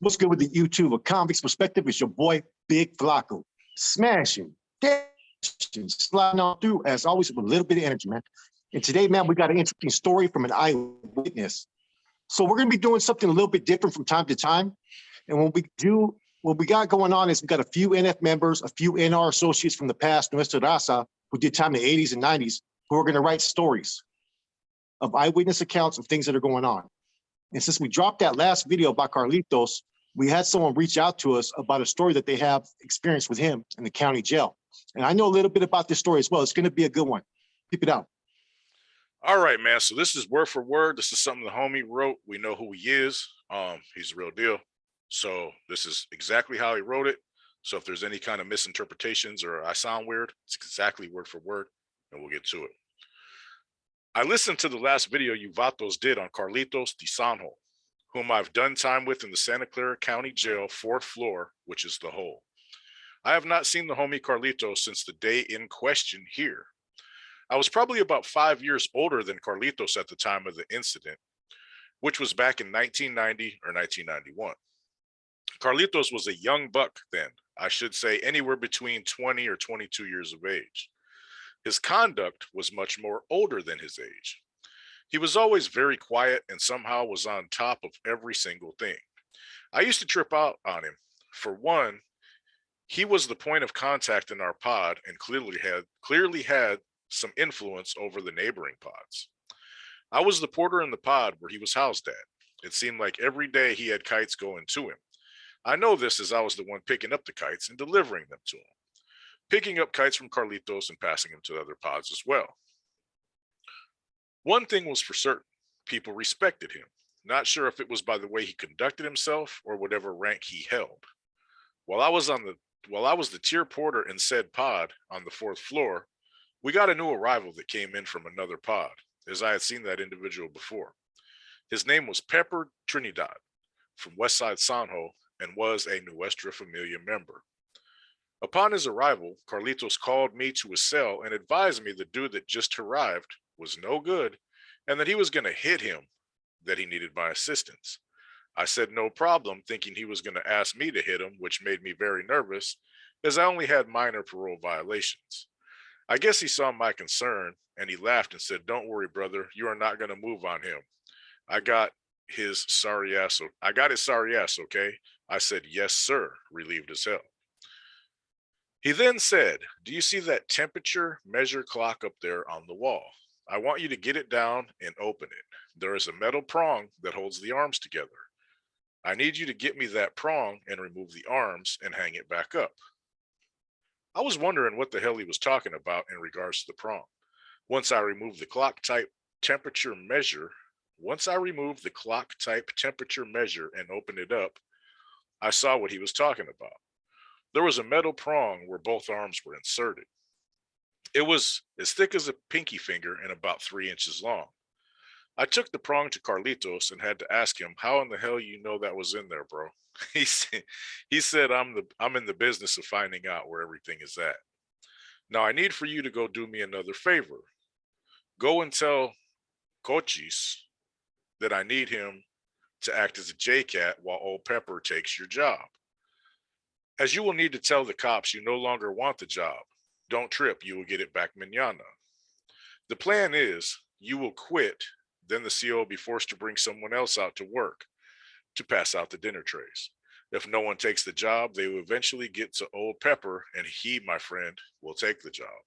What's good with the YouTube of Convicts Perspective? It's your boy, Big Flaco. Smashing, dashing, sliding on through, as always, with a little bit of energy, man. And today, man, we got an interesting story from an eyewitness. So we're going to be doing something a little bit different from time to time. And what we got going on is we got a few NF members, a few NR associates from the past, Nuestra Raza, who did time in the 80s and 90s, who are going to write stories of eyewitness accounts of things that are going on. And since we dropped that last video about Carlitos, we had someone reach out to us about a story that they have experienced with him in the county jail. And I know a little bit about this story as well. It's going to be a good one. Keep it out. All right, man. So this is word for word. This is something the homie wrote. We know who he is. He's the real deal. So this is exactly how he wrote it. So if there's any kind of misinterpretations or I sound weird, it's exactly word for word, and we'll get to it. I listened to the last video you vatos did on Carlitos de San Jo, whom I've done time with in the Santa Clara County Jail, 4th floor, which is the hole. I have not seen the homie Carlitos since the day in question here. I was probably about 5 years older than Carlitos at the time of the incident, which was back in 1990 or 1991. Carlitos was a young buck then, I should say anywhere between 20 or 22 years of age. His conduct was much more older than his age. He was always very quiet and somehow was on top of every single thing. I used to trip out on him. For one, he was the point of contact in our pod and clearly had some influence over the neighboring pods. I was the porter in the pod where he was housed at. It seemed like every day he had kites going to him. I know this as I was the one picking up the kites and delivering them to him, picking up kites from Carlitos and passing them to other pods as well. One thing was for certain, people respected him, not sure if it was by the way he conducted himself or whatever rank he held. While I was the tier porter in said pod on the 4th floor, we got a new arrival that came in from another pod, as I had seen that individual before. His name was Pepper Trinidad from Westside San Jo and was a Nuestra Familia member. Upon his arrival, Carlitos called me to his cell and advised me the dude that just arrived was no good and that he was going to hit him, that he needed my assistance. I said no problem, thinking he was going to ask me to hit him, which made me very nervous as I only had minor parole violations. I guess he saw my concern and he laughed and said, "Don't worry, brother, you are not going to move on him. I got his sorry ass, okay?" I said, "Yes, sir," relieved as hell. He then said, "Do you see that temperature measure clock up there on the wall? I want you to get it down and open it. There is a metal prong that holds the arms together. I need you to get me that prong and remove the arms and hang it back up." I was wondering what the hell he was talking about in regards to the prong. Once I removed the clock type temperature measure and opened it up, I saw what he was talking about. There was a metal prong where both arms were inserted. It was as thick as a pinky finger and about 3 inches long. I took the prong to Carlitos and had to ask him, "How in the hell you know that was in there, bro?" He said, I'm in the business of finding out where everything is at. Now I need for you to go do me another favor. Go and tell Cochise that I need him to act as a JCat while old Pepper takes your job. As you will need to tell the cops you no longer want the job. Don't trip, you will get it back mañana. The plan is you will quit, then the CO will be forced to bring someone else out to work to pass out the dinner trays. If no one takes the job, they will eventually get to old Pepper and he, my friend, will take the job.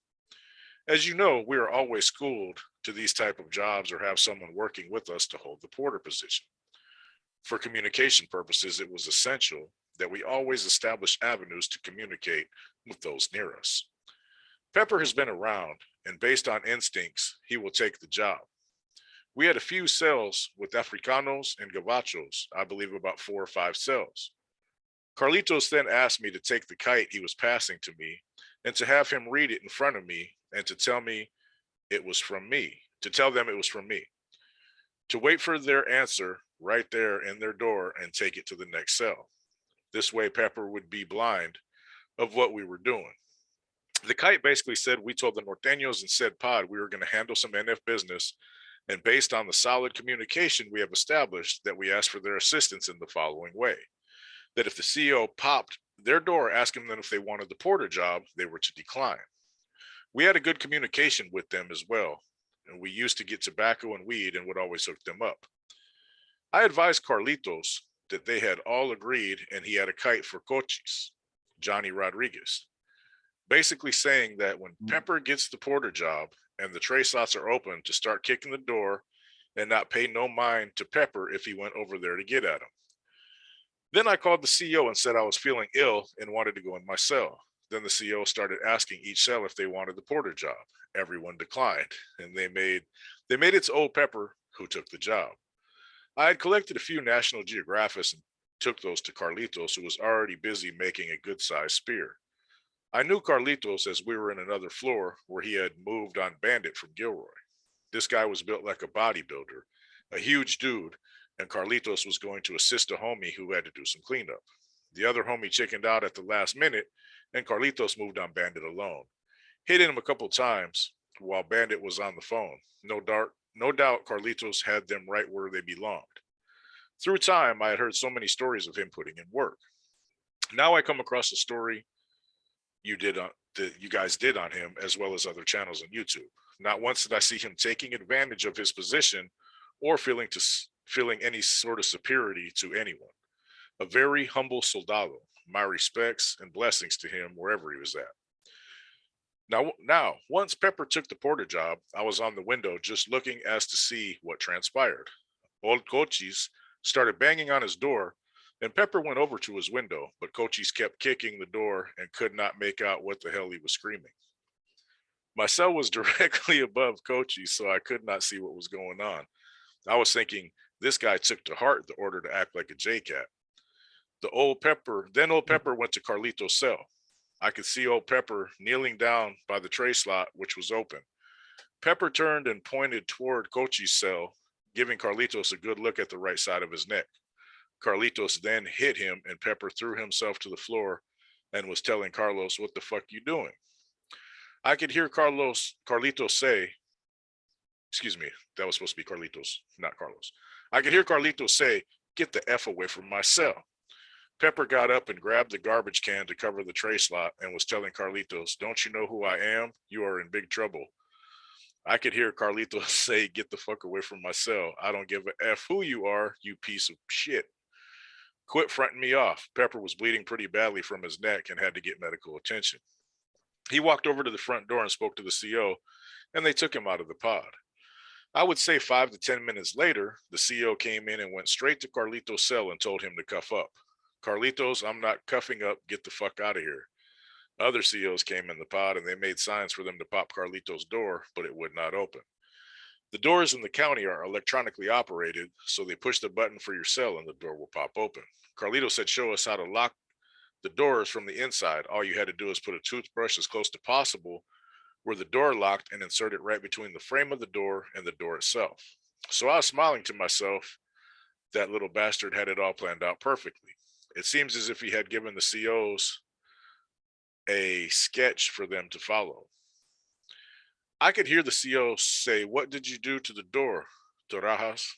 As you know, we are always schooled to these type of jobs or have someone working with us to hold the porter position. For communication purposes, it was essential that we always establish avenues to communicate with those near us. Pepper has been around, and based on instincts, he will take the job. We had a few cells with Africanos and Gavachos, I believe about 4 or 5 cells. Carlitos then asked me to take the kite he was passing to me and to have him read it in front of me and to tell them it was from me, to wait for their answer right there in their door and take it to the next cell. This way Pepper would be blind of what we were doing. The kite basically said we told the nortenos in said pod we were going to handle some NF business, and based on the solid communication we have established, that we asked for their assistance in the following way. that if the CEO popped their door asking them if they wanted the porter job, they were to decline. We had a good communication with them as well, and we used to get tobacco and weed and would always hook them up. I advised Carlitos that they had all agreed and he had a kite for Cochis, Johnny Rodriguez, basically saying that when Pepper gets the porter job and the tray slots are open, to start kicking the door and not pay no mind to Pepper if he went over there to get at him. Then I called the CEO and said I was feeling ill and wanted to go in my cell. Then the CEO started asking each cell if they wanted the porter job. Everyone declined, and they made its old Pepper who took the job. I had collected a few National Geographics and took those to Carlitos, who was already busy making a good-sized spear. I knew Carlitos as we were in another floor where he had moved on Bandit from Gilroy. This guy was built like a bodybuilder, a huge dude, and Carlitos was going to assist a homie who had to do some cleanup. The other homie chickened out at the last minute, and Carlitos moved on Bandit alone. Hitting him a couple times while Bandit was on the phone. No doubt Carlitos had them right where they belonged. Through time, I had heard so many stories of him putting in work. Now I come across a story that you guys did on him, as well as other channels on YouTube. Not once did I see him taking advantage of his position or feeling any sort of superiority to anyone. A very humble soldado. My respects and blessings to him wherever he was at. Now, once Pepper took the porter job, I was on the window just looking as to see what transpired. Old Cochis started banging on his door, and Pepper went over to his window, but Cochis kept kicking the door and could not make out what the hell he was screaming. My cell was directly above Cochis, so I could not see what was going on. I was thinking, this guy took to heart the order to act like a J-Cat. Old Pepper went to Carlitos' cell. I could see old Pepper kneeling down by the tray slot, which was open. Pepper turned and pointed toward Cochis' cell, giving Carlitos a good look at the right side of his neck. Carlitos then hit him, and Pepper threw himself to the floor and was telling Carlos, "What the fuck you doing?" I could hear Carlitos say, excuse me, that was supposed to be Carlitos, not Carlos. I could hear Carlitos say, "Get the F away from my cell." Pepper got up and grabbed the garbage can to cover the tray slot and was telling Carlitos, "Don't you know who I am? You are in big trouble." I could hear Carlitos say, "Get the fuck away from my cell. I don't give a F who you are, you piece of shit. Quit fronting me off." Pepper was bleeding pretty badly from his neck and had to get medical attention. He walked over to the front door and spoke to the CO, and they took him out of the pod. I would say 5 to 10 minutes later, the CO came in and went straight to Carlitos' cell and told him to cuff up. "Carlitos, I'm not cuffing up. Get the fuck out of here." Other COs came in the pod and they made signs for them to pop Carlitos' door, but it would not open. The doors in the county are electronically operated, so they push the button for your cell and the door will pop open. Carlitos said, "Show us how to lock the doors from the inside. All you had to do is put a toothbrush as close to possible where the door locked and insert it right between the frame of the door and the door itself." So I was smiling to myself. That little bastard had it all planned out perfectly. It seems as if he had given the COs a sketch for them to follow. I could hear the CO say, "What did you do to the door, Terrazas?"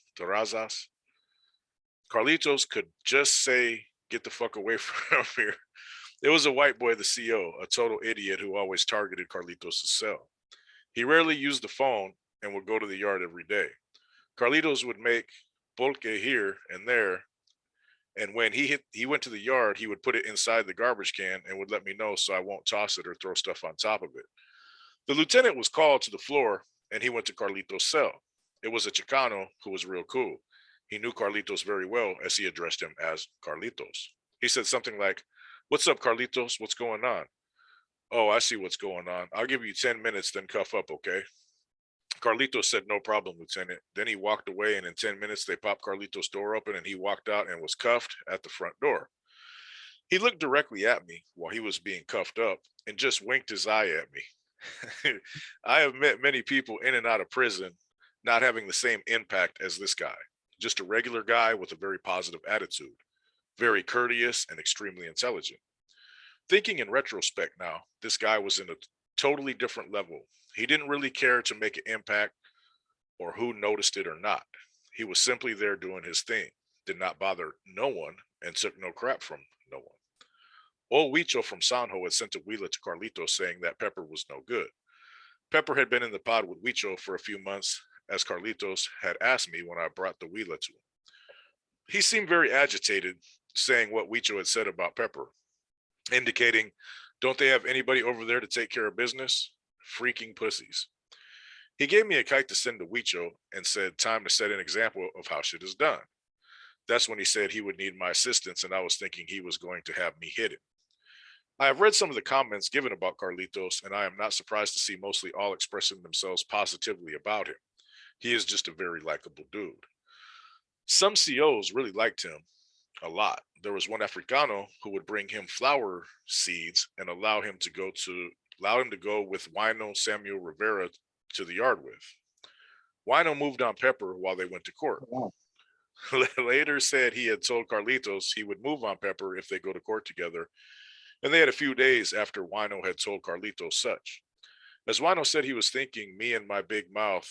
Carlitos could just say, "Get the fuck away from here." It was a white boy, the CO, a total idiot who always targeted Carlitos' cell. He rarely used the phone and would go to the yard every day. Carlitos would make pulque here and there, and when he went to the yard, he would put it inside the garbage can and would let me know so I won't toss it or throw stuff on top of it. The lieutenant was called to the floor, and he went to Carlitos' cell. It was a Chicano who was real cool. He knew Carlitos very well, as he addressed him as Carlitos. He said something like, "What's up, Carlitos? What's going on?" "Oh, I see what's going on. I'll give you 10 minutes, then cuff up, okay?" Carlitos said, "No problem, Lieutenant." Then he walked away, and in 10 minutes, they popped Carlitos' door open, and he walked out and was cuffed at the front door. He looked directly at me while he was being cuffed up and just winked his eye at me. I have met many people in and out of prison not having the same impact as this guy. Just a regular guy with a very positive attitude, very courteous and extremely intelligent. Thinking in retrospect now, this guy was in a totally different level. He didn't really care to make an impact or who noticed it or not. He was simply there doing his thing, did not bother no one, and took no crap from no one. Old Huicho from San Jo had sent a wheeler to Carlitos saying that Pepper was no good. Pepper had been in the pod with Huicho for a few months, as Carlitos had asked me when I brought the wheeler to him. He seemed very agitated, saying what Huicho had said about Pepper, indicating, don't they have anybody over there to take care of business? Freaking pussies. He gave me a kite to send to Huicho and said, time to set an example of how shit is done. That's when he said he would need my assistance, and I was thinking he was going to have me hit him. I have read some of the comments given about Carlitos, and I am not surprised to see mostly all expressing themselves positively about him. He is just a very likable dude. Some COs really liked him a lot. There was one Africano who would bring him flower seeds and allow him to go with Wino Samuel Rivera to the yard with. Wino moved on Pepper while they went to court. Wow. Later said he had told Carlitos he would move on Pepper if they go to court together, and they had a few days after Wino had told Carlitos such. As Wino said he was thinking, me and my big mouth,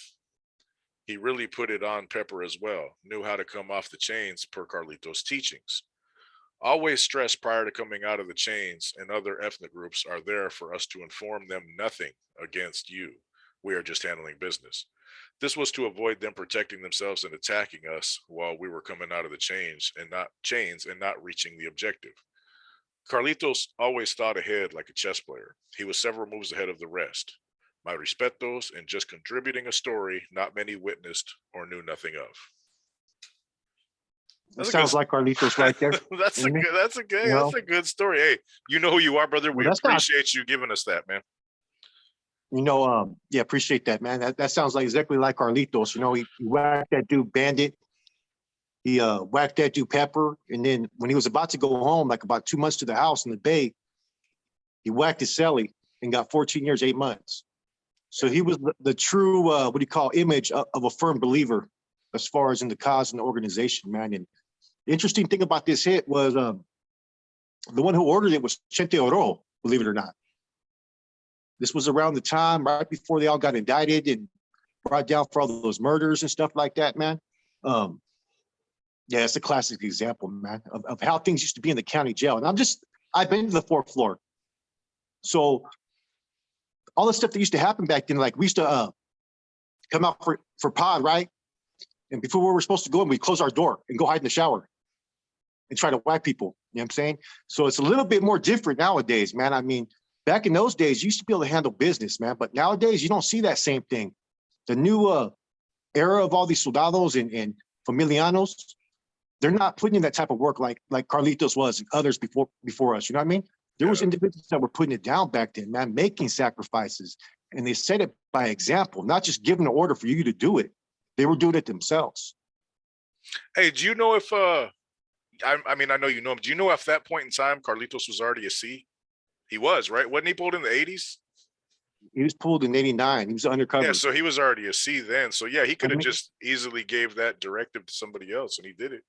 he really put it on Pepper as well, knew how to come off the chains per Carlitos' teachings. Always stressed prior to coming out of the chains, and other ethnic groups are there for us to inform them nothing against you. We are just handling business. This was to avoid them protecting themselves and attacking us while we were coming out of the chains and not reaching the objective. Carlitos always thought ahead like a chess player. He was several moves ahead of the rest. My respetos, and just contributing a story not many witnessed or knew nothing of. That sounds like Carlitos right there. That's a good story. Hey, you know who you are, brother. We appreciate you giving us that, man. Yeah, appreciate that, man. That sounds like exactly like Carlitos. He whacked that dude Bandit. He whacked that dude Pepper. And then when he was about to go home, like about 2 months to the house in the Bay, he whacked his celly and got 14 years, 8 months. So he was the true, image of a firm believer as far as in the cause and the organization, man. And the interesting thing about this hit was the one who ordered it was Chente Oro, believe it or not. This was around the time right before they all got indicted and brought down for all those murders and stuff like that, man. Yeah, it's a classic example, man, of how things used to be in the county jail. And I've been to the 4th floor. So all the stuff that used to happen back then, like we used to come out for pod, right? And before we were supposed to go in, we close our door and go hide in the shower and try to whack people. You know what I'm saying? So it's a little bit more different nowadays, man. I mean, back in those days, you used to be able to handle business, man. But nowadays, you don't see that same thing. The new era of all these soldados and familianos, they're not putting in that type of work like Carlitos was and others before us. You know what I mean? There was individuals that were putting it down back then, man, making sacrifices. And they said it by example, not just giving an order for you to do it. They were doing it themselves. Hey, do you know if, I know you know him. Do you know if that point in time, Carlitos was already a C? He was, right? Wasn't he pulled in the 80s? He was pulled in 89. He was undercover. Yeah, so he was already a C then. So yeah, he could have just easily gave that directive to somebody else, and he did it.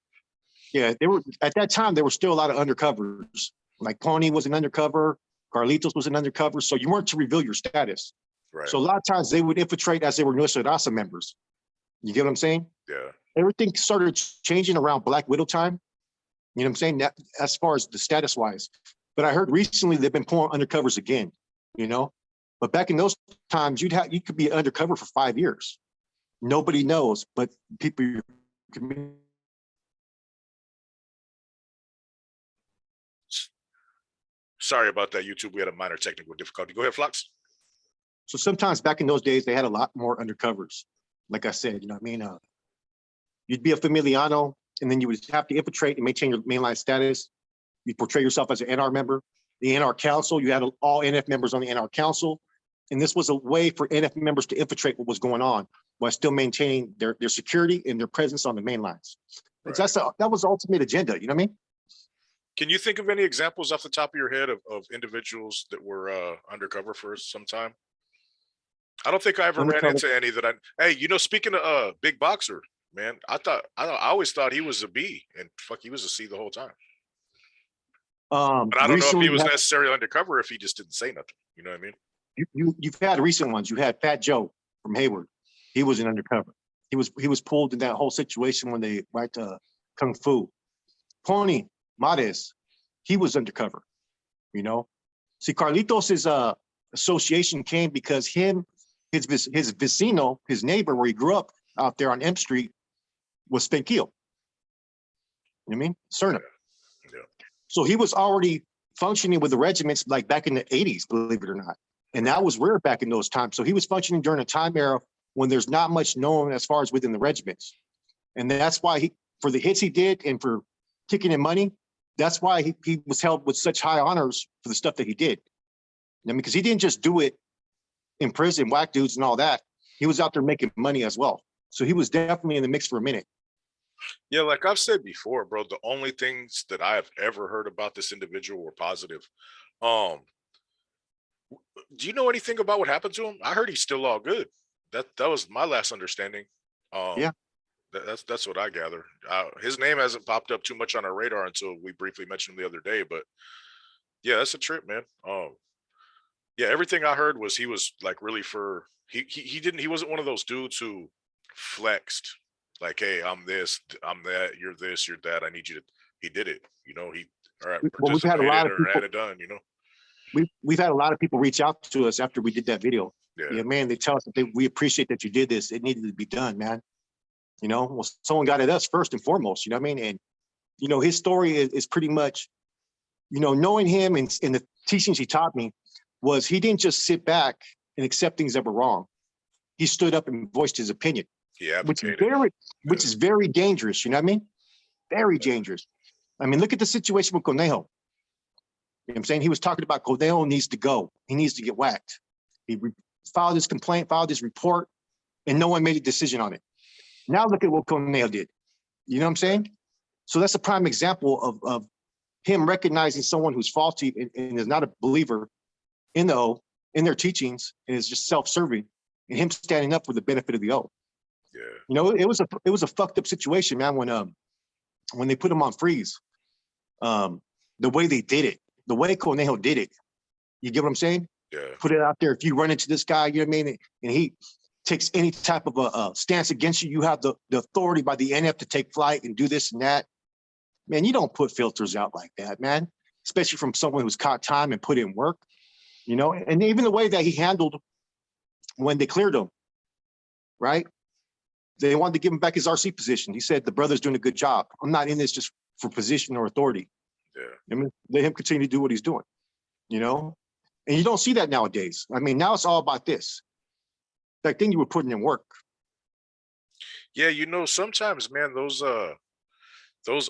Yeah, at that time, there were still a lot of undercovers. Like Pony was an undercover, Carlitos was an undercover, so you weren't to reveal your status. Right. So a lot of times they would infiltrate as they were Nuestra Raza members. You get what I'm saying? Yeah. Everything started changing around Black Widow time. You know what I'm saying? That, as far as the status wise. But I heard recently they've been pulling undercovers again, But back in those times, you could be undercover for 5 years. Nobody knows, but people. Sorry about that, YouTube. We had a minor technical difficulty. Go ahead, Flax. So sometimes back in those days, they had a lot more undercovers. Like I said, you know what I mean? You'd be a familiano, and then you would have to infiltrate and maintain your mainline status. You portray yourself as an NR member. The NR Council, you had all NF members on the NR Council. And this was a way for NF members to infiltrate what was going on while still maintaining their security and their presence on the main lines. Right. That was the ultimate agenda, you know what I mean? Can you think of any examples off the top of your head of individuals that were undercover for some time? I don't think I ever ran into any that hey, speaking of big boxer, man, I always thought he was a B, and fuck, he was a C the whole time. But I don't know if he was necessarily undercover, if he just didn't say nothing. You know what I mean? You've had recent ones. You had Fat Joe from Hayward. He was an undercover. He was pulled in that whole situation when they went to Kung Fu. Pony Mades, he was undercover, you know. See, Carlitos's association came because his vecino, his neighbor where he grew up out there on M Street was Spanquillo. You know what I mean? Cerna. Yeah. So he was already functioning with the regiments like back in the 80s, believe it or not. And that was rare back in those times. So he was functioning during a time era when there's not much known as far as within the regiments. And that's why for the hits he did and for kicking in money, that's why he was held with such high honors for the stuff that he did. I mean, because he didn't just do it in prison, whack dudes and all that. He was out there making money as well. So he was definitely in the mix for a minute. Yeah, like I've said before, bro, the only things that I have ever heard about this individual were positive. Um, do you know anything about what happened to him? I heard he's still all good. That was my last understanding. Yeah. That's what I gather. His name hasn't popped up too much on our radar until we briefly mentioned him the other day. But yeah, that's a trip, man. Yeah, everything I heard was he was like really he wasn't one of those dudes who flexed like, hey, I'm this, I'm that, you're this, you're that. I need you to. He did it. You know, he all right, Well, we've had a lot participated of or people. had it done. You know. We've had a lot of people reach out to us after we did that video. Yeah, Man, they tell us that we appreciate that you did this. It needed to be done, man. You know, well, someone got at us first and foremost. You know what I mean? And you know, his story is pretty much, you know, knowing him and the teachings he taught me was he didn't just sit back and accept things that were wrong. He stood up and voiced his opinion, he which advocated. is very dangerous. You know what I mean? Very dangerous. I mean, look at the situation with Conejo. You know what I'm saying? He was talking about Conejo needs to go. He needs to get whacked. He filed his complaint, filed his report, and no one made a decision on it. Now look at what Conejo did. You know what I'm saying? So that's a prime example of him recognizing someone who's faulty and is not a believer in their teachings and is just self-serving, and him standing up for the benefit of the oath. Yeah. You know, it was a fucked up situation, man, when they put him on freeze. The way they did it, the way Conejo did it. You get what I'm saying? Yeah. Put it out there. If you run into this guy, you know what I mean, and he takes any type of a stance against you, you have the authority by the NF to take flight and do this and that. Man, you don't put filters out like that, man, especially from someone who's caught time and put in work, you know, and even the way that he handled when they cleared him, right? They wanted to give him back his RC position. He said, the brother's doing a good job. I'm not in this just for position or authority. Yeah. I mean, let him continue to do what he's doing, you know? And you don't see that nowadays. I mean, now it's all about this. That thing you were putting in work. Yeah, you know, sometimes, man, those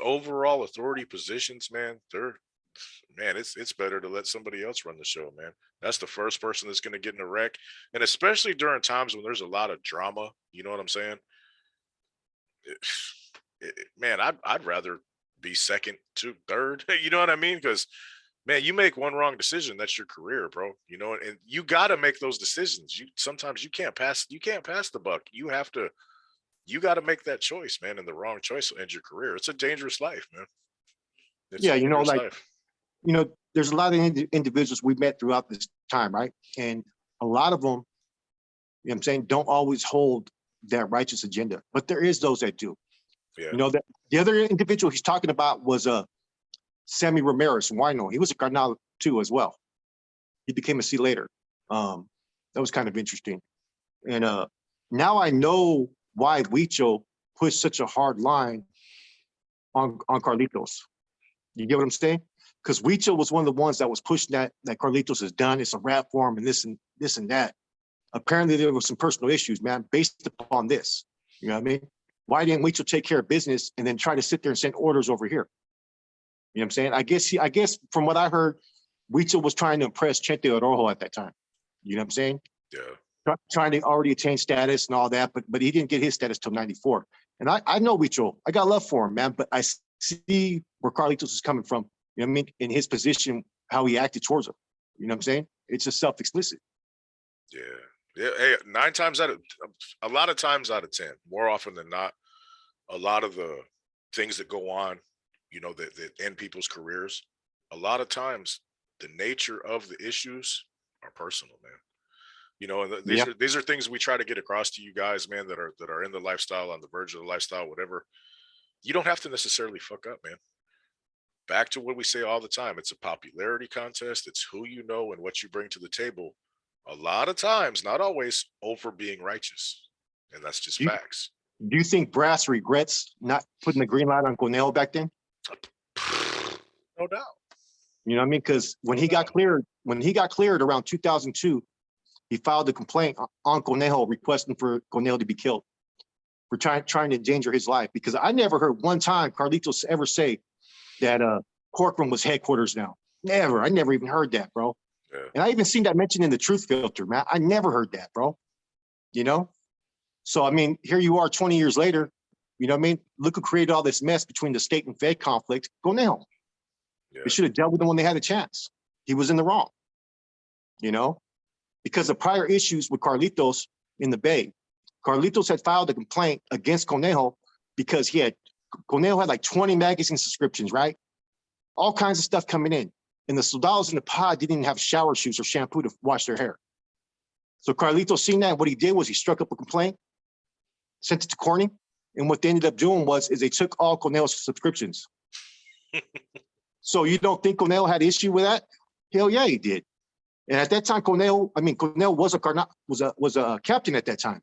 overall authority positions, man, it's better to let somebody else run the show, man. That's the first person that's going to get in a wreck, and especially during times when there's a lot of drama. You know what I'm saying? Man, I'd rather be second to third. You know what I mean? Because man, you make one wrong decision, that's your career, bro. You know, and you got to make those decisions. Sometimes you can't pass the buck. You got to make that choice, man. And the wrong choice will end your career. It's a dangerous life, man. It's a Yeah, you know, dangerous like, life. you know, there's a lot of individuals we met throughout this time, right? And a lot of them, you know what I'm saying, don't always hold that righteous agenda, but there is those that do. Yeah. You know, that the other individual he's talking about was Sammy Ramirez from Wino. He was a carnal too as well. He became a C later. That was kind of interesting. And now I know why Huicho pushed such a hard line on Carlitos. You get what I'm saying? Because Huicho was one of the ones that was pushing that Carlitos has done. It's a rap form and this and that. Apparently there were some personal issues, man, based upon this. You know what I mean? Why didn't Huicho take care of business and then try to sit there and send orders over here? You know what I'm saying? I guess from what I heard, Huicho was trying to impress Chente Orojo at that time. You know what I'm saying? Yeah. Trying to already attain status and all that, but he didn't get his status till 94. And I know Huicho. I got love for him, man, but I see where Carlitos is coming from, you know what I mean? In his position, how he acted towards him. You know what I'm saying? It's just self-explicit. Yeah. Yeah. Hey, a lot of times out of 10, more often than not, a lot of the things that go on, you know, that end people's careers, a lot of times the nature of the issues are personal, man. You know, and these are things we try to get across to you guys, man, that are in the lifestyle, on the verge of the lifestyle, whatever. You don't have to necessarily fuck up, man. back to what we say all the time. It's a popularity contest. It's who you know and what you bring to the table. A lot of times, not always, over being righteous. And that's just Do you, facts. do you think Brass regrets not putting the green light on Conejo back then? No doubt. You know what I mean? Because when he got cleared around 2002, he filed a complaint on Conejo requesting for Conejo to be killed for trying to endanger his life. Because I never heard one time Carlitos ever say that Corcoran was headquarters now. Never. I never even heard that, bro. Yeah. And I even seen that mentioned in the truth filter, man. I never heard that, bro. You know? So, I mean, here you are 20 years later. You know what I mean? Look who created all this mess between the state and Fed conflict. Conejo. Yeah. They should have dealt with him when they had a chance. He was in the wrong, you know, because of prior issues with Carlitos in the Bay. Carlitos had filed a complaint against Conejo because Conejo had like 20 magazine subscriptions, right? All kinds of stuff coming in. And the soldados in the pod didn't even have shower shoes or shampoo to wash their hair. So Carlitos seen that, and what he did was he struck up a complaint, sent it to Corny, and what they ended up doing is they took all Conejo's subscriptions. So you don't think Conejo had issue with that? Hell yeah, he did. And at that time, Conejo was a captain at that time.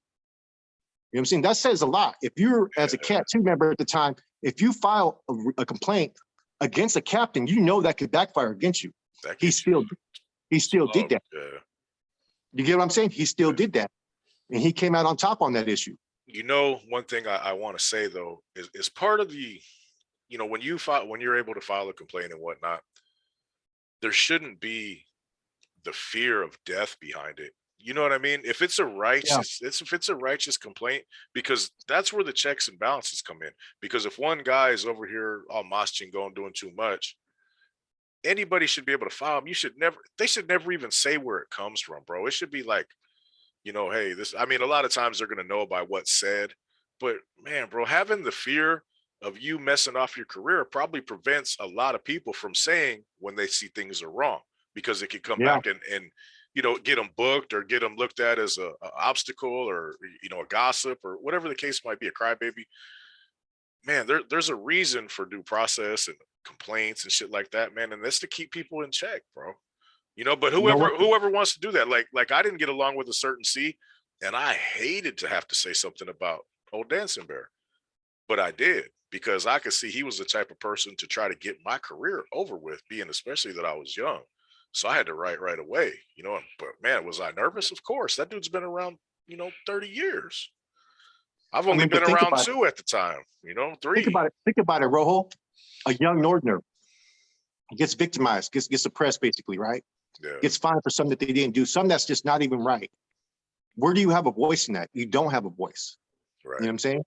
You know what I'm saying? That says a lot. If you're, as a Cat 2 member at the time, if you file a complaint against a captain, you know that could backfire against you. He still did that. Yeah. You get what I'm saying? He still did that. And he came out on top on that issue. You know, one thing I want to say though is part of the, you know, when you're able to file a complaint and whatnot, there shouldn't be the fear of death behind it. You know what I mean? If it's a righteous, if it's a righteous complaint, because that's where the checks and balances come in. Because if one guy is over here all moshing, going doing too much, anybody should be able to file them. They should never even say where it comes from, bro. It should be like, you know, hey, I mean, a lot of times they're gonna know by what's said, but man, bro, having the fear of you messing off your career probably prevents a lot of people from saying when they see things are wrong, because it could come back and you know, get them booked or get them looked at as a obstacle, or, you know, a gossip, or whatever the case might be, a crybaby. Man, there's a reason for due process and complaints and shit like that, man, and that's to keep people in check, bro. You know, but whoever wants to do that, like I didn't get along with a certain C, and I hated to have to say something about old Dancing Bear, but I did, because I could see he was the type of person to try to get my career over with, being especially that I was young. So I had to write right away, you know. But man, was I nervous? Of course. That dude's been around, you know, 30 years. I've only been around 2 at the time, you know, 3. Think about it, Rojo. A young Northerner gets victimized, gets oppressed, basically, right? Yeah. Gets fined for something that they didn't do, something that's just not even right. Where do you have a voice in that? You don't have a voice. Right. You know what I'm saying?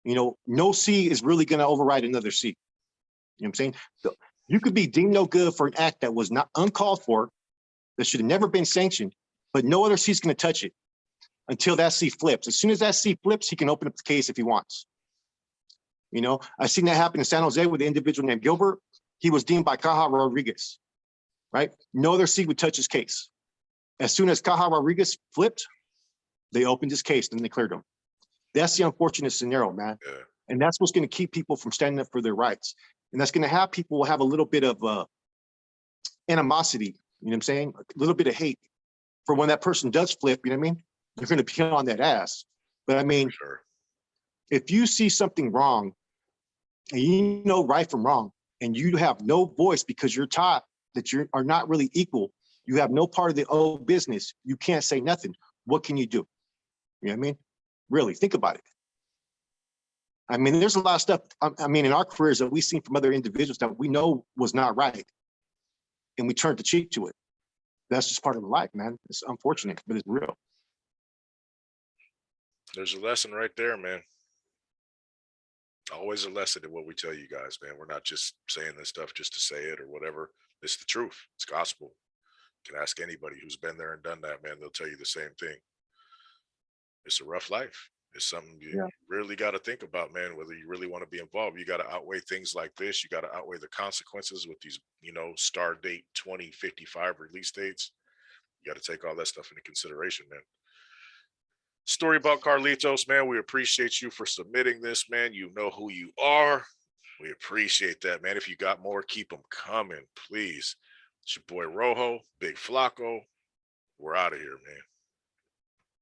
You know, no C is really going to override another C. You know what I'm saying? So you could be deemed no good for an act that was not uncalled for, that should have never been sanctioned, but no other C is going to touch it until that C flips. As soon as that C flips, he can open up the case if he wants. You know, I've seen that happen in San Jose with an individual named Gilbert. He was deemed by Caja Rodriguez, right? No other C would touch his case. As soon as Caja Rodriguez flipped, they opened his case and they cleared him. That's the unfortunate scenario, man. Yeah. And that's what's going to keep people from standing up for their rights. And that's going to have people have a little bit of animosity, you know what I'm saying? A little bit of hate for when that person does flip, you know what I mean? They're going to be on that ass. But I mean, Sure. If you see something wrong and you know right from wrong, and you have no voice because you're taught that you are not really equal, you have no part of the old business, you can't say nothing. What can you do? You know what I mean? Really, think about it. I mean, there's a lot of stuff, I mean, in our careers that we've seen from other individuals that we know was not right, and we turned the cheek to it. That's just part of life, man. It's unfortunate, but it's real. There's a lesson right there, man. Always a lesson in what we tell you guys, man. We're not just saying this stuff just to say it or whatever. It's the truth. It's gospel. You can ask anybody who's been there and done that, man. They'll tell you the same thing. It's a rough life. It's something you really got to think about, man, whether you really want to be involved. You got to outweigh things like this. You got to outweigh the consequences with these, you know, start date 2055 release dates. You got to take all that stuff into consideration, man. Story about Carlitos, man. We appreciate you for submitting this, man. You know who you are. We appreciate that, man. If you got more, keep them coming, please. It's your boy Rojo, Big Flaco. We're out of here, man.